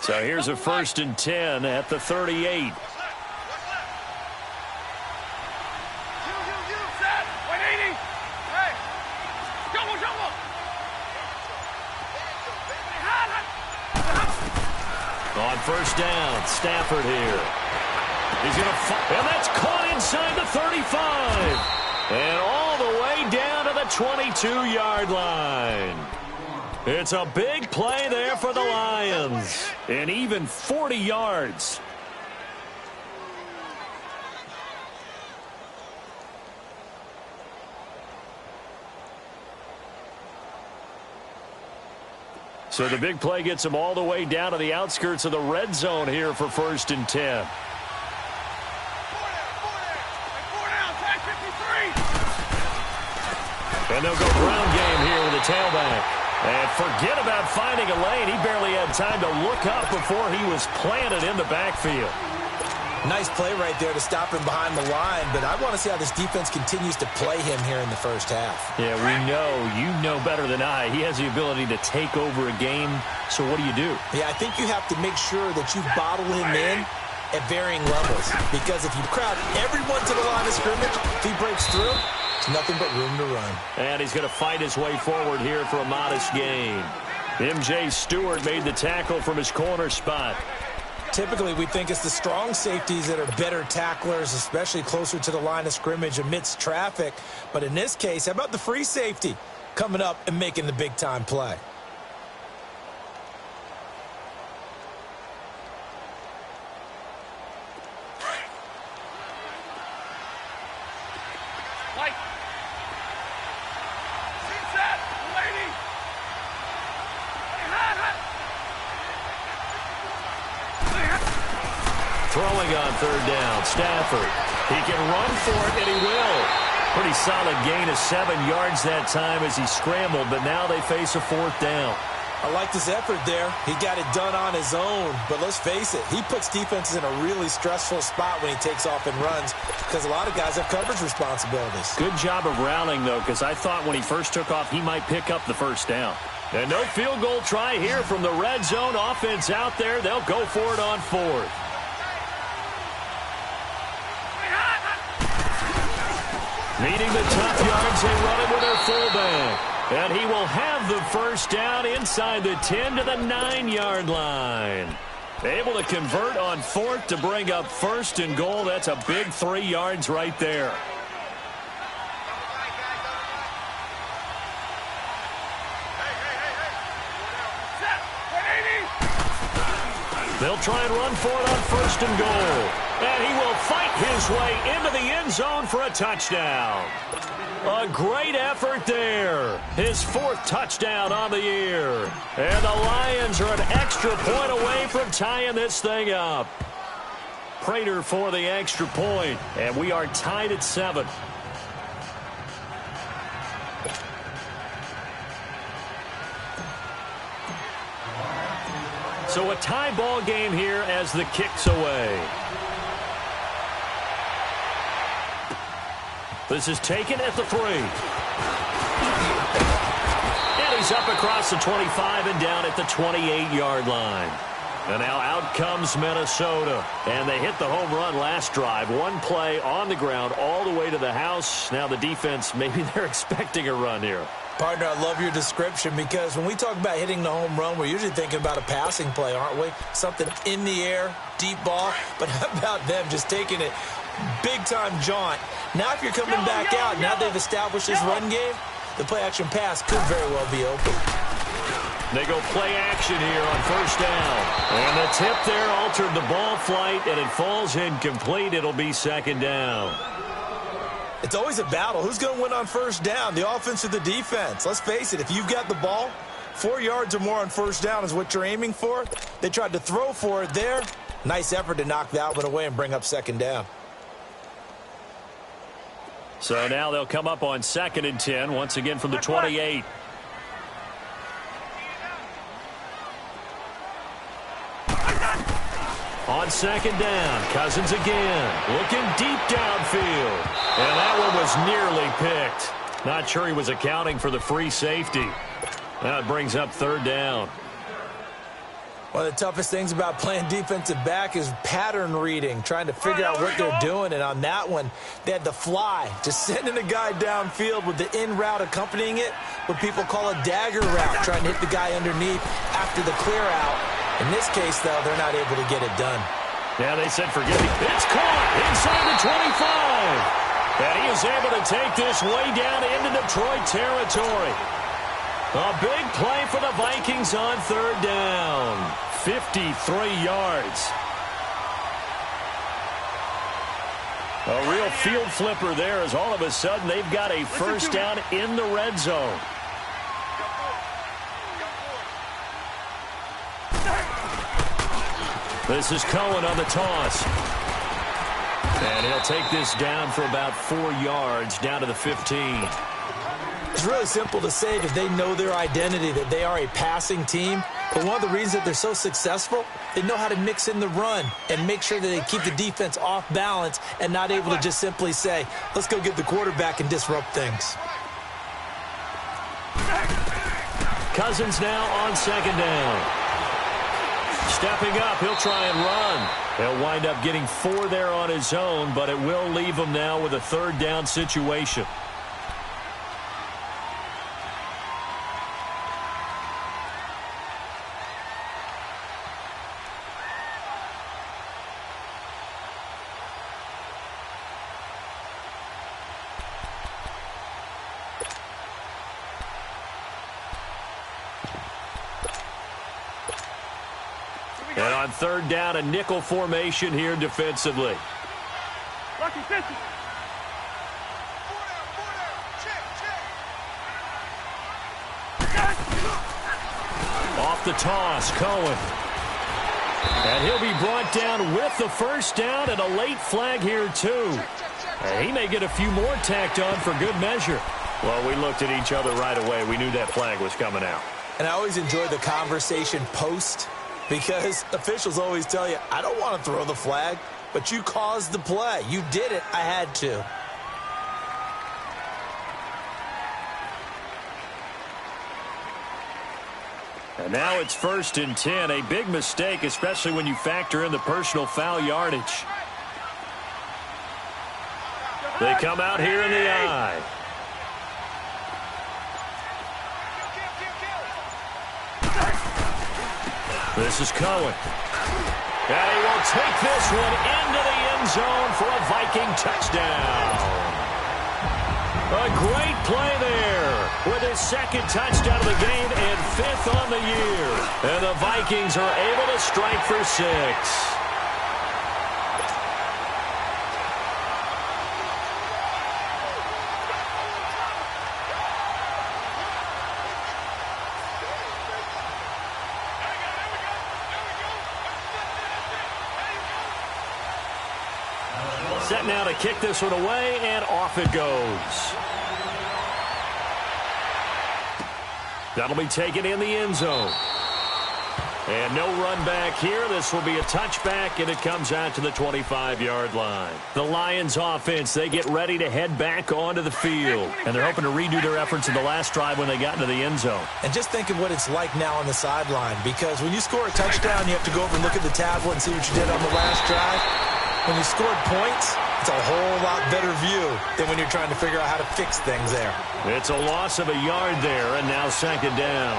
So here's a 1st and 10 at the 38. On 1st down, Stafford here. He's going to, and that's caught inside the 35. And all the way down to the 22-yard line. It's a big play there for the Lions. And even 40 yards. So the big play gets him all the way down to the outskirts of the red zone here for 1st and 10. And they'll go ground game here with a tailback. And forget about finding a lane. He barely had time to look up before he was planted in the backfield. Nice play right there to stop him behind the line, but I want to see how this defense continues to play him here in the first half. Yeah, we know. You know better than I. He has the ability to take over a game, so what do you do? Yeah, I think you have to make sure that you bottle him in at varying levels, because if you crowd everyone to the line of scrimmage, if he breaks through, there's nothing but room to run. And he's going to fight his way forward here for a modest gain. M.J. Stewart made the tackle from his corner spot. Typically, we think it's the strong safeties that are better tacklers, especially closer to the line of scrimmage amidst traffic. But in this case, how about the free safety coming up and making the big-time play? Throwing on 3rd down, Stafford. He can run for it, and he will. Pretty solid gain of 7 yards that time as he scrambled, but now they face a 4th down. I like his effort there. He got it done on his own, but let's face it, he puts defenses in a really stressful spot when he takes off and runs because a lot of guys have coverage responsibilities. Good job of rallying, though, because I thought when he first took off, he might pick up the 1st down. And no field goal try here from the red zone offense out there. They'll go for it on 4th. Needing the tough yards, they run it with their fullback. And he will have the 1st down inside the 10 to the 9-yard line. Able to convert on 4th to bring up 1st and goal. That's a big 3 yards right there. They'll try and run for it on 1st and goal. And he will fight his way into the end zone for a touchdown. A great effort there. His 4th touchdown on the year. And the Lions are an extra point away from tying this thing up. Prater for the extra point. And we are tied at 7. So a tie ball game here as the kick's away. This is taken at the 3. And he's up across the 25 and down at the 28-yard line. And now out comes Minnesota. And they hit the home run last drive. One play on the ground all the way to the house. Now the defense, maybe they're expecting a run here. Partner, I love your description because when we talk about hitting the home run, we're usually thinking about a passing play, aren't we? Something in the air, deep ball. But how about them just taking it big-time jaunt? Now if you're coming back out, now they've established this run game, the play-action pass could very well be open. They go play action here on 1st down. And the tip there altered the ball flight, and it falls incomplete. It'll be 2nd down. It's always a battle. Who's going to win on 1st down, the offense or the defense? Let's face it, if you've got the ball, 4 yards or more on 1st down is what you're aiming for. They tried to throw for it there. Nice effort to knock that one away and bring up 2nd down. So now they'll come up on 2nd and 10, once again from the 28. On 2nd down, Cousins again, looking deep downfield. And that one was nearly picked. Not sure he was accounting for the free safety. Now it brings up 3rd down. One of the toughest things about playing defensive back is pattern reading, trying to figure out what they're doing. And on that one, they had the fly, just sending a guy downfield with the in route accompanying it, what people call a dagger route, trying to hit the guy underneath after the clear out. In this case, though, they're not able to get it done. Yeah, they said forget it. It's caught inside the 25. And he is able to take this way down into Detroit territory. A big play for the Vikings on third down. 53 yards. A real field flipper there as all of a sudden they've got a first down in the red zone. This is Cohen on the toss. And he'll take this down for about 4 yards, down to the 15. It's really simple to say that they know their identity, that they are a passing team. But one of the reasons that they're so successful, they know how to mix in the run and make sure that they keep the defense off balance and not able to just simply say, let's go get the quarterback and disrupt things. Cousins now on second down. Stepping up, he'll try and run. He'll wind up getting 4 there on his own, but it will leave him now with a third down situation. And on third down, a nickel formation here defensively. Off the toss, Cohen. And he'll be brought down with the first down and a late flag here, too. And he may get a few more tacked on for good measure. Well, we looked at each other right away. We knew that flag was coming out. And I always enjoy the conversation post, because officials always tell you, I don't want to throw the flag, but you caused the play. You did it. I had to. And now it's 1st and 10. A big mistake, especially when you factor in the personal foul yardage. They come out here in the eye. This is Cohen. And he will take this one into the end zone for a Viking touchdown. A great play there with his second touchdown of the game and 5th on the year. And the Vikings are able to strike for 6. Set now to kick this one away, and off it goes. That'll be taken in the end zone. And no run back here. This will be a touchback, and it comes out to the 25-yard line. The Lions offense, they get ready to head back onto the field. And they're hoping to redo their efforts in the last drive when they got into the end zone. And just think of what it's like now on the sideline, because when you score a touchdown, you have to go over and look at the tablet and see what you did on the last drive. When you scored points, it's a whole lot better view than when you're trying to figure out how to fix things there. It's a loss of a yard there, and now second down.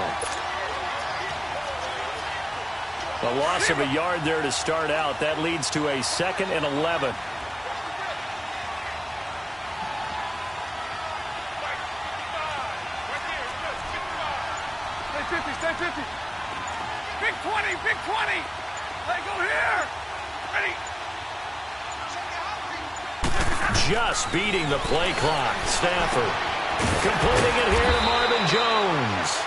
A loss of a yard there to start out. That leads to a 2nd and 11. Stay 50. Big 20, big 20. Let go here. Ready. Just beating the play clock. Stafford completing it here to Marvin Jones.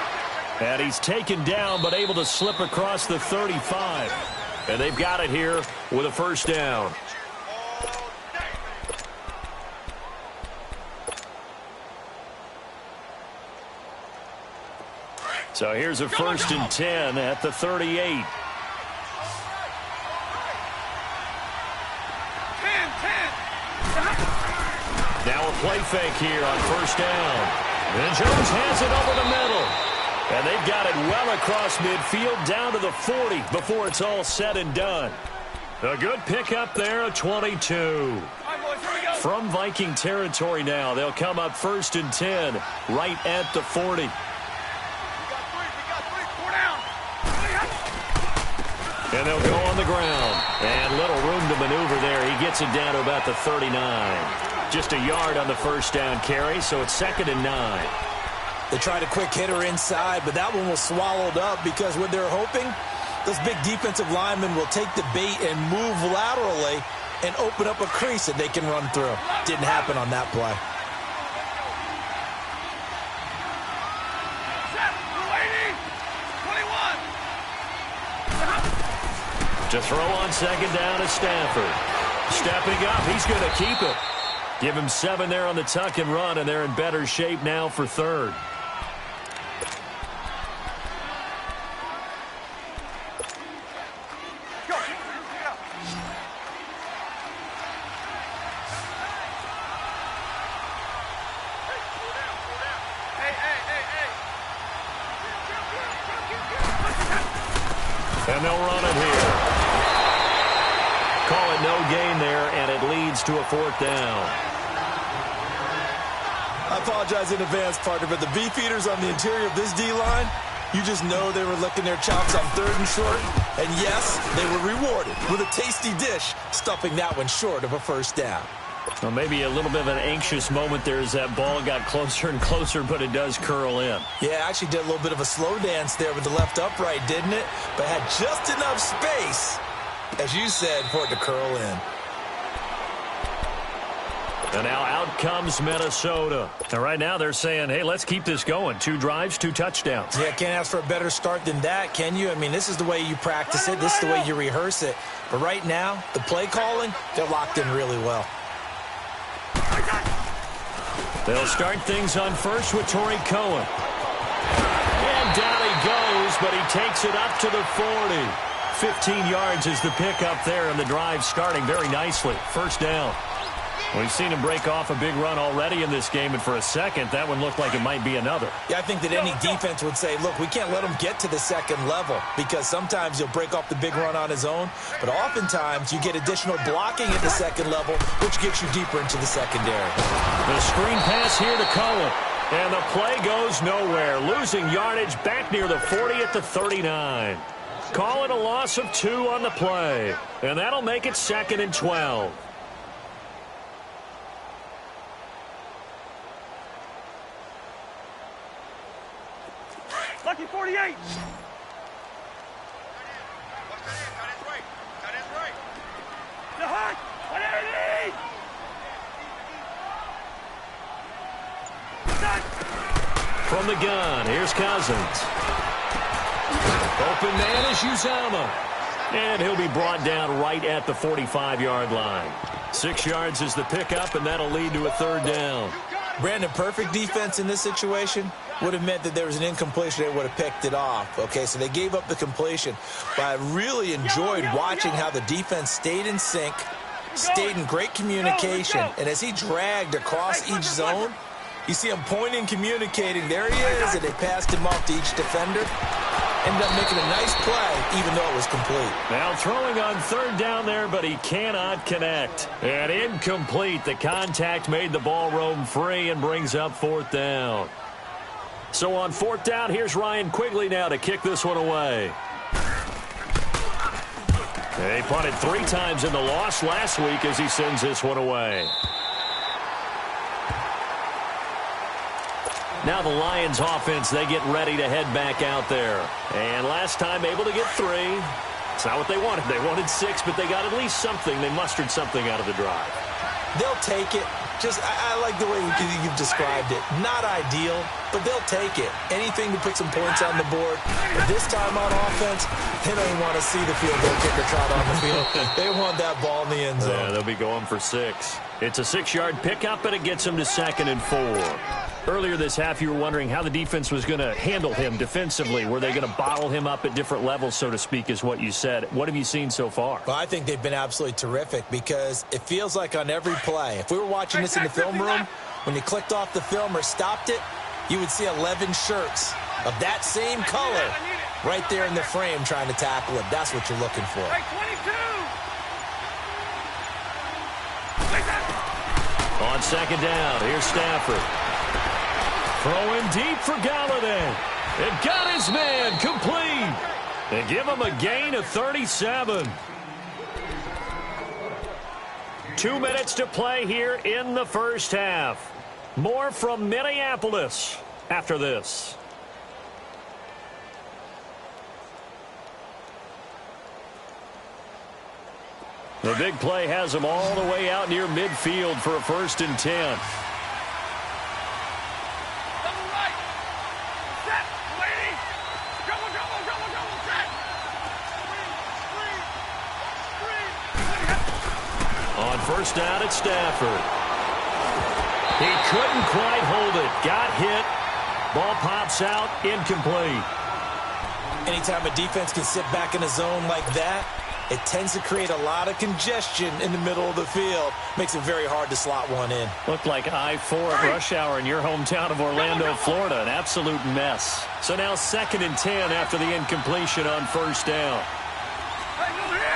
And he's taken down but able to slip across the 35. And they've got it here with a first down. So here's a 1st and 10 at the 38. Now a play fake here on first down. And Jones has it over the middle. And they've got it well across midfield down to the 40 before it's all said and done. A good pickup there, a 22. From Viking territory now, they'll come up 1st and 10 right at the 40. And they'll go on the ground. And little room to maneuver there. He gets it down to about the 39. Just a yard on the first down carry, so it's 2nd and 9. They tried a quick hitter inside, but that one was swallowed up because what they're hoping, those big defensive linemen will take the bait and move laterally and open up a crease that they can run through. Didn't happen on that play. To throw on 2nd down is Stafford. Stepping up, he's going to keep it. Give him 7 there on the tuck and run, and they're in better shape now for 3rd. And they'll run it here. Call it no gain there, and it leads to a 4th down. I apologize in advance, partner, but the beefeaters on the interior of this D-line, you just know they were licking their chops on 3rd and short. And yes, they were rewarded with a tasty dish, stuffing that one short of a 1st down. Well, maybe a little bit of an anxious moment there as that ball got closer and closer, but it does curl in. Yeah, actually did a little bit of a slow dance there with the left upright, didn't it? But had just enough space, as you said, for it to curl in. And now out comes Minnesota. And right now they're saying, hey, let's keep this going. 2 drives, 2 touchdowns. Yeah, can't ask for a better start than that, can you? I mean, this is the way you practice it. This is the way you rehearse it. But right now, the play calling, they're locked in really well. They'll start things on first with Torrey Cohen. And down he goes, but he takes it up to the 40. 15 yards is the pickup there, and the drive starting very nicely. 1st down. We've seen him break off a big run already in this game, and for a second, that one looked like it might be another. Yeah, I think that any defense would say, look, we can't let him get to the 2nd level because sometimes he'll break off the big run on his own, but oftentimes you get additional blocking at the 2nd level, which gets you deeper into the secondary. The screen pass here to Cohen, and the play goes nowhere, losing yardage back near the 40 at the 39. Call it a loss of 2 on the play, and that'll make it 2nd and 12. Lucky 48. Got his right. The hut. 180. From the gun, here's Cousins. Open man is Uzama. And he'll be brought down right at the 45-yard line. 6 yards is the pickup, and that'll lead to a 3rd down. Brandon, perfect defense in this situation would have meant that there was an incompletion. They would have picked it off. Okay, so they gave up the completion. But I really enjoyed watching how the defense stayed in sync, stayed in great communication. And as he dragged across each zone, you see him pointing, communicating. There he is, and they passed him off to each defender. Ended up making a nice play, even though it was complete. Now throwing on 3rd down there, but he cannot connect. And incomplete. The contact made the ball roam free and brings up 4th down. So on 4th down, here's Ryan Quigley now to kick this one away. They punted 3 times in the loss last week as he sends this one away. Now the Lions offense, they get ready to head back out there. And last time able to get 3. It's not what they wanted. They wanted 6, but they got at least something. They mustered something out of the drive. They'll take it. I like the way you've described it. Not ideal, but they'll take it. Anything to put some points on the board. But this time on offense, they don't even want to see the field goal kicker trot on the field. They want that ball in the end zone. Yeah, they'll be going for 6. It's a 6-yard pickup, and it gets them to 2nd and 4. Earlier this half, you were wondering how the defense was going to handle him defensively. Were they going to bottle him up at different levels, so to speak, is what you said. What have you seen so far? Well, I think they've been absolutely terrific because it feels like on every play, if we were watching this in the film room, when you clicked off the film or stopped it, you would see 11 shirts of that same color right there in the frame trying to tackle him. That's what you're looking for. Right, 22. On second down, here's Stafford. Throwing deep for Galladay. It got his man complete. They give him a gain of 37. 2 minutes to play here in the first half. More from Minneapolis after this. The big play has them all the way out near midfield for a 1st and 10. Double right. Set. Lady. Double, set. Screen. On 1st down, it's Stafford. He couldn't quite hold it. Got hit. Ball pops out. Incomplete. Anytime a defense can sit back in a zone like that, it tends to create a lot of congestion in the middle of the field. Makes it very hard to slot one in. Looked like I-4 at rush hour in your hometown of Orlando, Florida. An absolute mess. So now 2nd and 10 after the incompletion on 1st down. Hey, go here.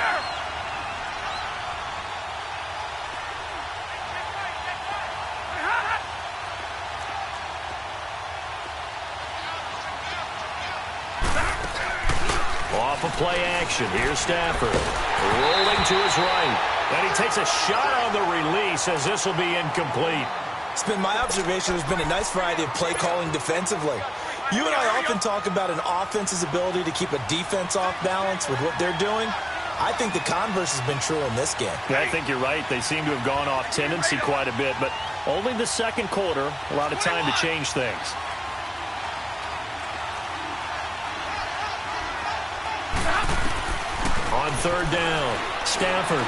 Off of play action. Here's Stafford. Rolling to his right. And he takes a shot on the release as this will be incomplete. It's been my observation there's been a nice variety of play calling defensively. You and I often talk about an offense's ability to keep a defense off balance with what they're doing. I think the converse has been true in this game. Yeah, I think you're right. They seem to have gone off tendency quite a bit, but only the 2nd quarter. A lot of time to change things. On 3rd down, Stafford.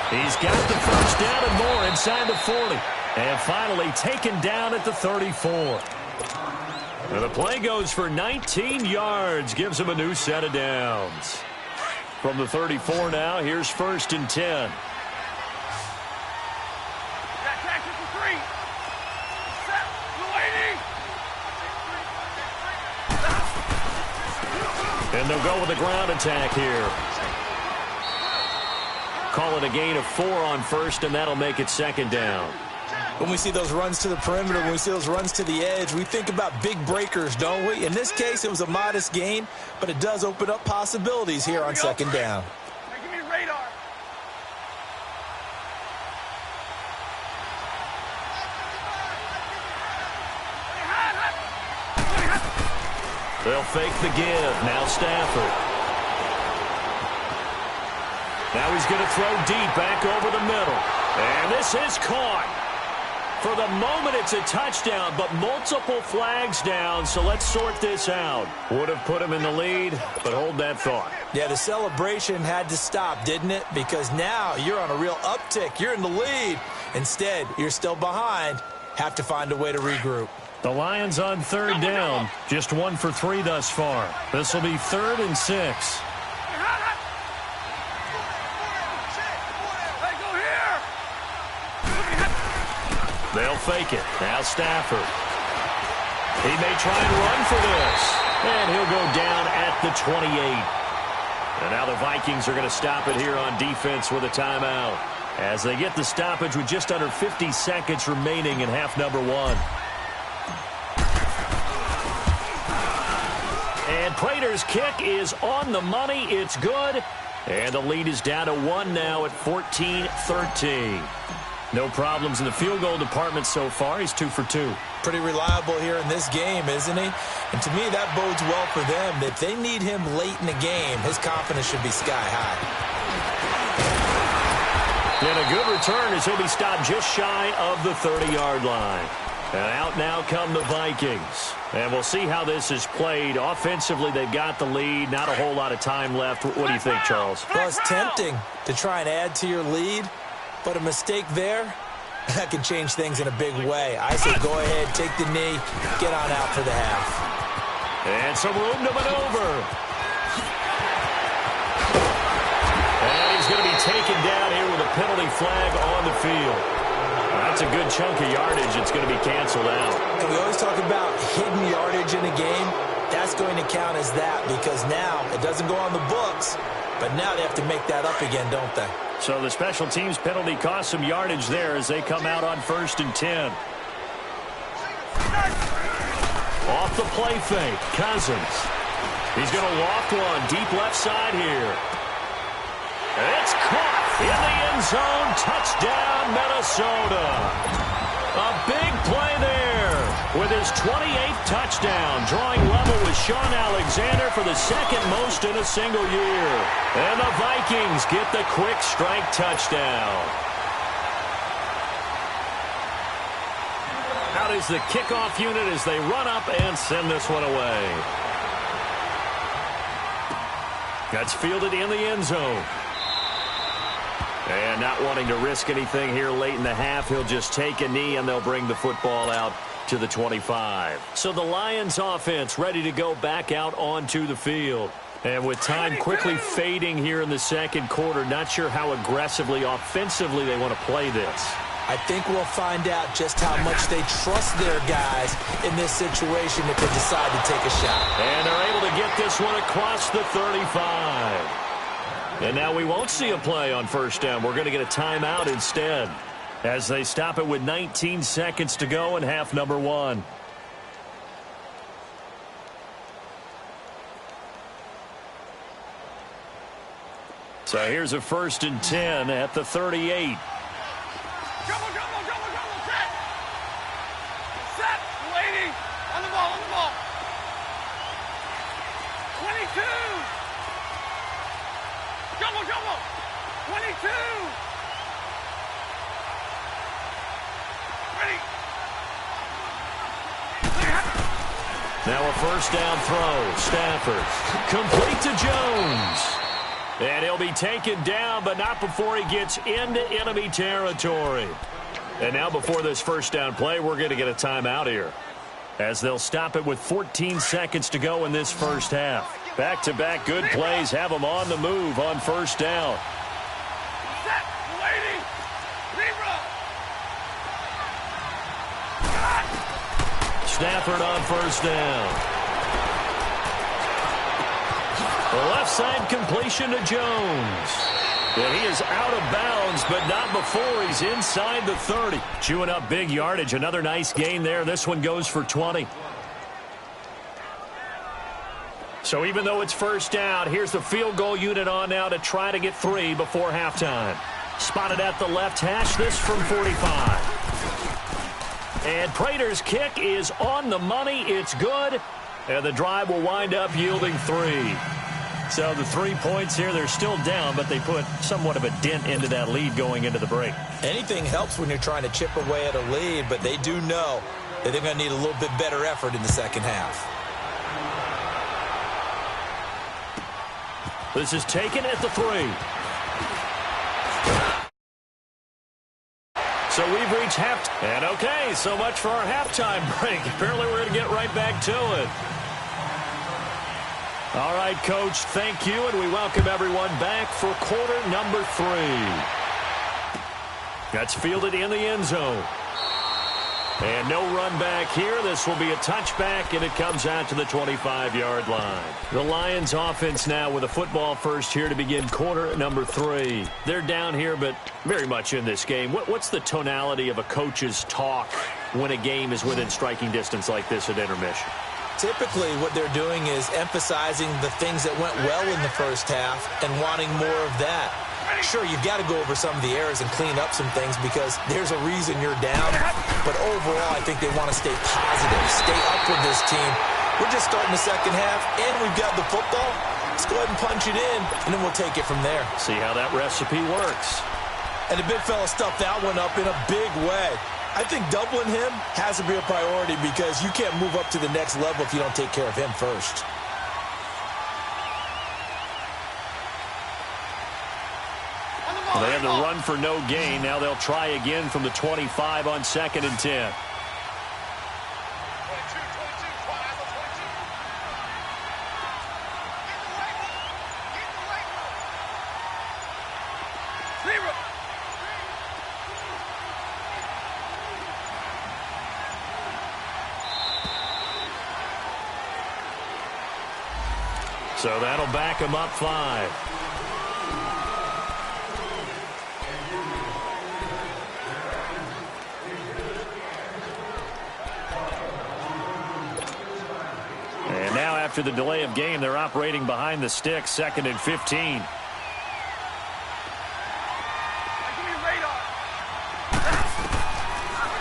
He's got the 1st down and more inside the 40. And finally taken down at the 34. And the play goes for 19 yards. Gives him a new set of downs. From the 34 now, here's 1st and 10. And they'll go with a ground attack here. Call it a gain of 4 on 1st, and that'll make it 2nd down. When we see those runs to the perimeter, when we see those runs to the edge, we think about big breakers, don't we? In this case, it was a modest gain, but it does open up possibilities here on 2nd down. Give me radar. They'll fake the give. Now Stafford. Now he's going to throw deep back over the middle. And this is caught. For the moment, it's a touchdown, but multiple flags down, so let's sort this out. Would have put him in the lead, but hold that thought. Yeah, the celebration had to stop, didn't it? Because now you're on a real uptick. You're in the lead. Instead, you're still behind. Have to find a way to regroup. The Lions on 3rd down. Just 1 for 3 thus far. This will be 3rd and 6. They'll fake it. Now Stafford. He may try and run for this. And he'll go down at the 28. And now the Vikings are going to stop it here on defense with a timeout, as they get the stoppage with just under 50 seconds remaining in half number 1. And Prater's kick is on the money. It's good. And the lead is down to 1 now at 14-13. No problems in the field goal department so far. He's 2 for 2. Pretty reliable here in this game, isn't he? And to me, that bodes well for them. If they need him late in the game, his confidence should be sky high. And a good return as he'll be stopped just shy of the 30-yard line. And out now come the Vikings. And we'll see how this is played. Offensively, they've got the lead. Not a whole lot of time left. What do you think, Charles? Well, it's tempting to try and add to your lead. But a mistake there, that can change things in a big way. I say go ahead, take the knee, get on out for the half. And some room to maneuver. And he's going to be taken down here with a penalty flag on the field. That's a good chunk of yardage. It's going to be canceled out. And we always talk about hidden yardage in a game. That's going to count as that because now it doesn't go on the books, but now they have to make that up again, don't they? So the special teams penalty cost some yardage there as they come out on 1st and 10. Off the play fake, Cousins. He's going to loft one deep left side here. It's caught in the end zone. Touchdown, Minnesota. A big play there with his 28th touchdown, drawing level with Sean Alexander for the second most in a single year. And the Vikings get the quick strike touchdown. Out is the kickoff unit as they run up and send this one away. That's fielded in the end zone. And not wanting to risk anything here late in the half, he'll just take a knee and they'll bring the football out to the 25. So the Lions offense ready to go back out onto the field. And with time quickly fading here in the second quarter, not sure how aggressively, offensively they want to play this. I think we'll find out just how much they trust their guys in this situation if they decide to take a shot. And they're able to get this one across the 35. And now we won't see a play on 1st down. We're going to get a timeout instead as they stop it with 19 seconds to go in half number 1. So here's a 1st and 10 at the 38. Double, set! Set, lady! On the ball! 22! Double! 22! Ready! Now a 1st down throw. Stafford. Complete to Jones. And he'll be taken down, but not before he gets into enemy territory. And now before this 1st down play, we're going to get a timeout here, as they'll stop it with 14 seconds to go in this first half. Back-to-back good plays have them on the move on 1st down. Set, lady! Libra! Stafford on 1st down. The left side completion to Jones. And he is out of bounds, but not before he's inside the 30. Chewing up big yardage. Another nice gain there. This one goes for 20. So even though it's 1st down, here's the field goal unit on now to try to get 3 before halftime. Spotted at the left hash, this from 45. And Prater's kick is on the money. It's good. And the drive will wind up yielding 3. So the 3 points here, they're still down, but they put somewhat of a dent into that lead going into the break. Anything helps when you're trying to chip away at a lead, but they do know that they're going to need a little bit better effort in the second half. This is taken at the 3. So we've reached halftime. And okay, so much for our halftime break. Apparently we're going to get right back to it. All right, Coach, thank you, and we welcome everyone back for quarter number 3. That's fielded in the end zone. And no run back here. This will be a touchback, and it comes out to the 25-yard line. The Lions offense now with a football first here to begin quarter number 3. They're down here, but very much in this game. What's the tonality of a coach's talk when a game is within striking distance like this at intermission? Typically, what they're doing is emphasizing the things that went well in the first half and wanting more of that. Sure, you've got to go over some of the errors and clean up some things because there's a reason you're down. But overall, I think they want to stay positive, stay up with this team. We're just starting the second half, and we've got the football. Let's go ahead and punch it in, and then we'll take it from there. See how that recipe works. And the big fella stuffed that one up in a big way. I think doubling him has to be a priority because you can't move up to the next level if you don't take care of him first. Well, they had the run for no gain. Now they'll try again from the 25 on 2nd and 10. So that'll back them up 5. And now after the delay of game, they're operating behind the sticks, 2nd and 15.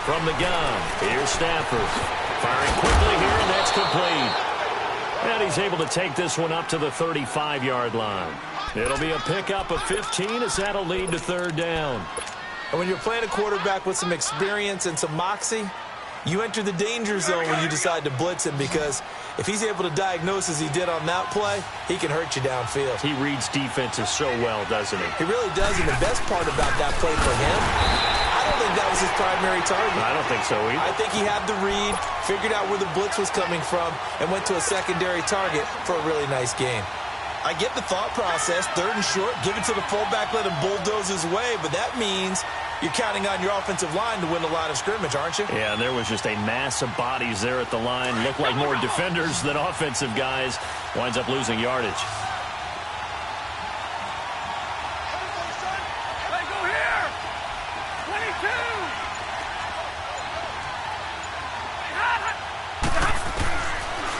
From the gun, here's Stafford. Firing quickly here, and that's complete. And he's able to take this one up to the 35-yard line. It'll be a pickup of 15 as that'll lead to 3rd down. And when you're playing a quarterback with some experience and some moxie, you enter the danger zone when you decide to blitz him, because if he's able to diagnose as he did on that play, he can hurt you downfield. He reads defenses so well, doesn't he? He really does, and the best part about that play for him, I don't think that was his primary target. I don't think so either. I think he had the read, figured out where the blitz was coming from, and went to a secondary target for a really nice game. I get the thought process, 3rd and short, give it to the fullback, let him bulldoze his way, but that means you're counting on your offensive line to win a line of scrimmage, aren't you? Yeah, and there was just a mass of bodies there at the line. Looked like more defenders than offensive guys. Winds up losing yardage. Hey, go here! 22!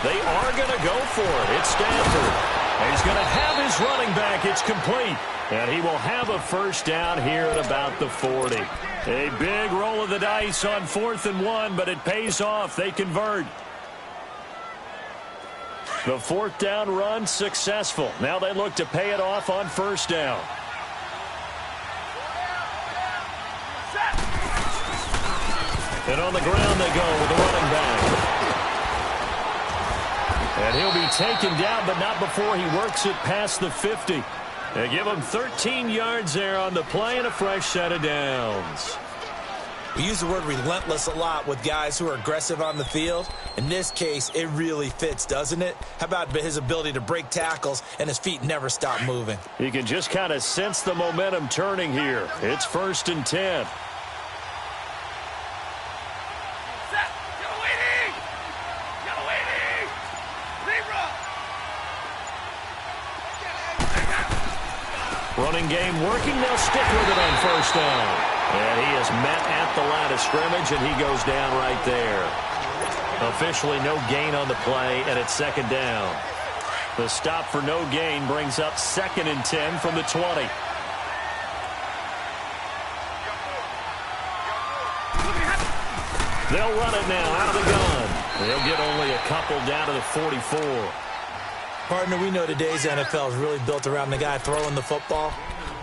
They are going to go for it. It's Stafford. And he's going to have his running back. It's complete. And he will have a 1st down here at about the 40. A big roll of the dice on 4th and 1, but it pays off. They convert. The 4th down run successful. Now they look to pay it off on 1st down. And on the ground they go with the running back. And he'll be taken down, but not before he works it past the 50. They give him 13 yards there on the play and a fresh set of downs. We use the word relentless a lot with guys who are aggressive on the field. In this case, it really fits, doesn't it? How about his ability to break tackles and his feet never stop moving? You can just kind of sense the momentum turning here. It's 1st and 10. Running game working. They'll stick with it on 1st down. And he is met at the line of scrimmage, and he goes down right there. Officially no gain on the play, and it's 2nd down. The stop for no gain brings up 2nd and 10 from the 20. They'll run it now out of the gun. They'll get only a couple down to the 44. Partner, we know today's NFL is really built around the guy throwing the football.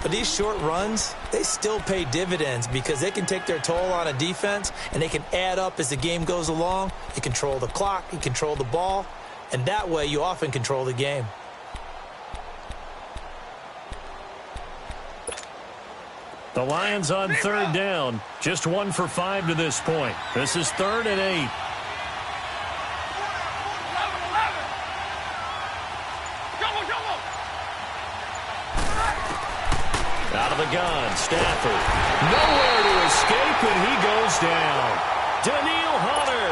But these short runs, they still pay dividends because they can take their toll on a defense, and they can add up as the game goes along. You control the clock, you control the ball, and that way you often control the game. The Lions on 3rd down. Just 1 for 5 to this point. This is 3rd and 8. Out of the gun, Stafford. Nowhere to escape, and he goes down. Daniil Hunter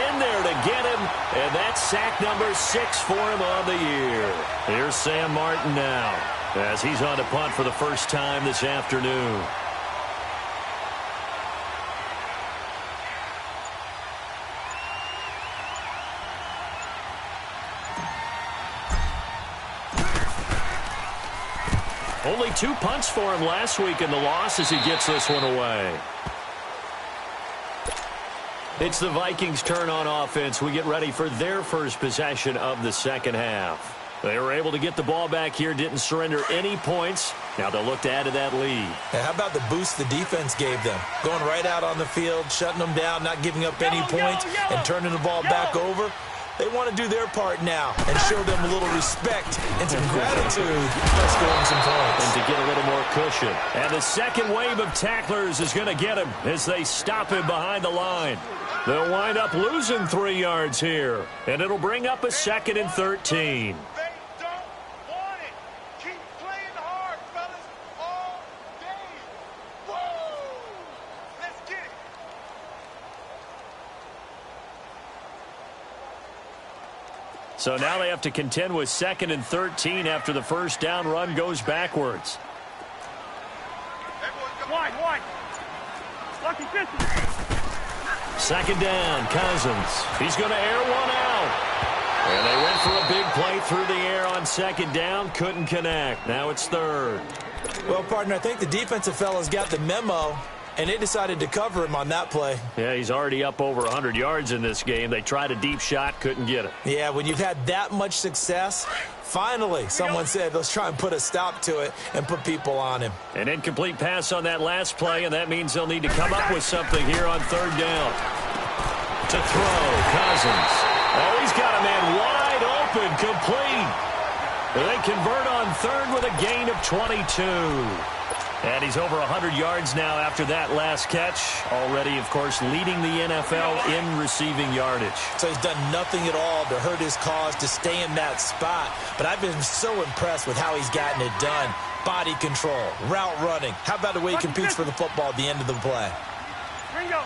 in there to get him, and that's sack number 6 for him on the year. Here's Sam Martin now, as he's on to punt for the first time this afternoon. Only 2 punts for him last week in the loss as he gets this one away. It's the Vikings' turn on offense. We get ready for their first possession of the 2nd half. They were able to get the ball back here, didn't surrender any points. Now they'll look to add to that lead. How about the boost the defense gave them? Going right out on the field, shutting them down, not giving up any points, and turning the ball back over. They want to do their part now and show them a little respect and some gratitude by scoring some points. And to get a little more cushion. And the second wave of tacklers is going to get him as they stop him behind the line. They'll wind up losing 3 yards here, and it'll bring up a 2nd and 13. So now they have to contend with 2nd and 13 after the first down run goes backwards. Wide. Lucky 50. 2nd down, Cousins. He's going to air one out. And they went for a big play through the air on 2nd down. Couldn't connect. Now it's 3rd. Well, partner, I think the defensive fellas got the memo, and they decided to cover him on that play. Yeah, he's already up over 100 yards in this game. They tried a deep shot, couldn't get it. Yeah, when you've had that much success, finally someone said, let's try and put a stop to it and put people on him. An incomplete pass on that last play, and that means they'll need to come up with something here on 3rd down. To throw, Cousins. Oh, he's got a man wide open, complete. They convert on 3rd with a gain of 22. And he's over 100 yards now after that last catch. Already, of course, leading the NFL in receiving yardage. So he's done nothing at all to hurt his cause, to stay in that spot. But I've been so impressed with how he's gotten it done. Body control, route running. How about the way he competes for the football at the end of the play? Ringo.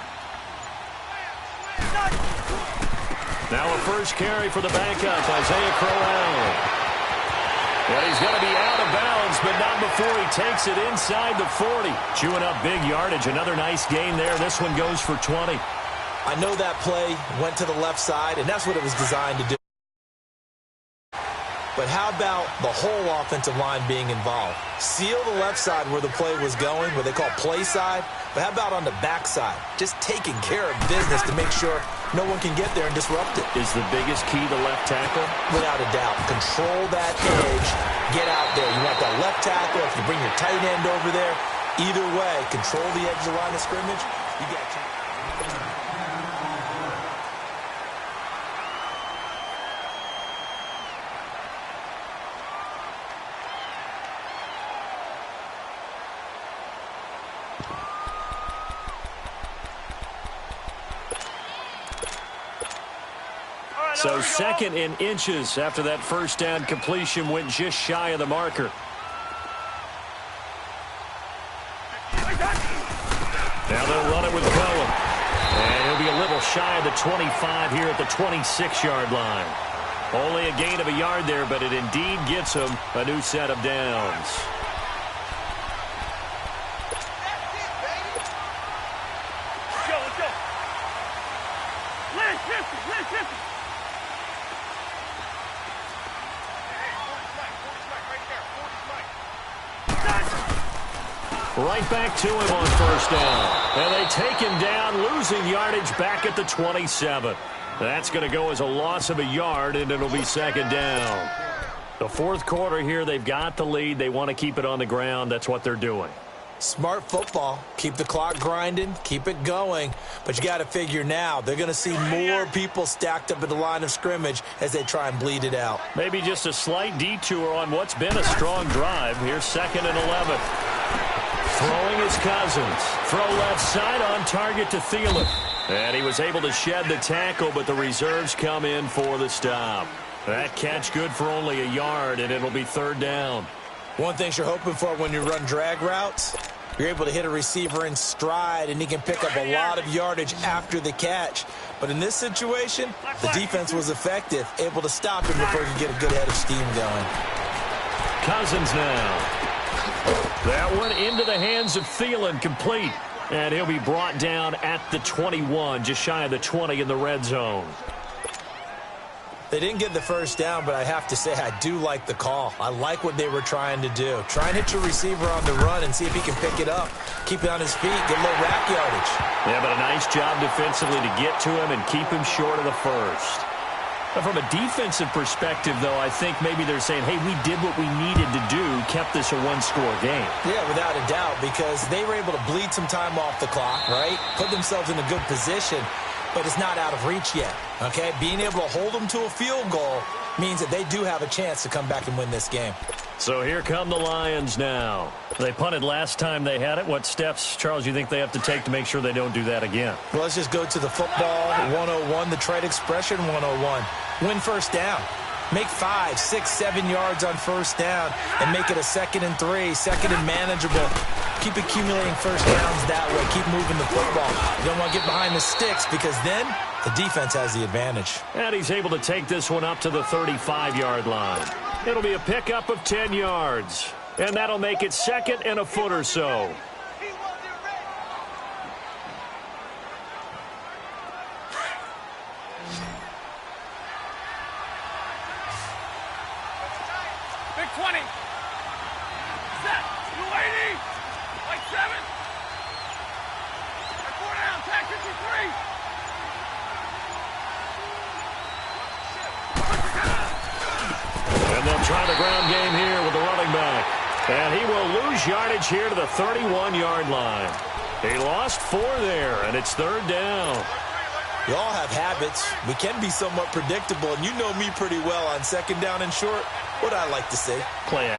Now a first carry for the backup, Isaiah Crowell. Well, he's going to be out of bounds, but not before he takes it inside the 40. Chewing up big yardage. Another nice gain there. This one goes for 20. I know that play went to the left side, and that's what it was designed to do. But how about the whole offensive line being involved? Seal the left side where the play was going, what they call play side. But how about on the back side? Just taking care of business to make sure no one can get there and disrupt it. Is the biggest key to left tackle? Without a doubt. Control that edge. Get out there. You want that left tackle. If you bring your tight end over there, either way, control the edge of the line of scrimmage. You got a chance. So 2nd in inches after that first down completion, went just shy of the marker. Now they'll run it with Cohen. And he'll be a little shy of the 25 here at the 26-yard line. Only a gain of a yard there, but it indeed gets him a new set of downs. Let's go. Listen. Right back to him on first down. And they take him down, losing yardage back at the 27. That's going to go as a loss of a yard, and it'll be 2nd down. The 4th quarter here, they've got the lead. They want to keep it on the ground. That's what they're doing. Smart football. Keep the clock grinding. Keep it going. But you got to figure now, they're going to see more people stacked up at the line of scrimmage as they try and bleed it out. Maybe just a slight detour on what's been a strong drive. Here's 2nd and 11. Throwing is Cousins. Throw left side on target to Thielen. And he was able to shed the tackle, but the reserves come in for the stop. That catch good for only a yard, and it'll be 3rd down. One thing you're hoping for when you run drag routes, you're able to hit a receiver in stride, and he can pick up a lot of yardage after the catch. But in this situation, the defense was effective, able to stop him before he could get a good head of steam going. Cousins now. That one into the hands of Thielen, complete. And he'll be brought down at the 21, just shy of the 20 in the red zone. They didn't get the first down, but I have to say I do like the call. I like what they were trying to do. Try and hit your receiver on the run and see if he can pick it up. Keep it on his feet, get a little rack yardage. Yeah, but a nice job defensively to get to him and keep him short of the first. But from a defensive perspective, though, I think maybe they're saying, hey, we did what we needed to do, kept this a one-score game. Yeah, without a doubt, because they were able to bleed some time off the clock, right? Put themselves in a good position, but it's not out of reach yet, okay? Being able to hold them to a field goal means that they do have a chance to come back and win this game. So here come the Lions now. They punted last time they had it. What steps, Charles, you think they have to take to make sure they don't do that again? Well, let's just go to the football 101, the trade expression 101. Win first down. Make 5, 6, 7 yards on first down and make it a 2nd and 3, 2nd and manageable. Keep accumulating first downs that way. Keep moving the football. You don't want to get behind the sticks because then the defense has the advantage. And he's able to take this one up to the 35-yard line. It'll be a pickup of 10 yards. And that'll make it 2nd and a foot or so. Big 20. Set. 280. Like 7. Like 4 down. Tag 53. And they'll try the ground game here with the running back. And he will lose yardage here to the 31-yard line. He lost 4 there, and it's 3rd down. We all have habits. We can be somewhat predictable, and you know me pretty well on 2nd down and short. What I like to say. Play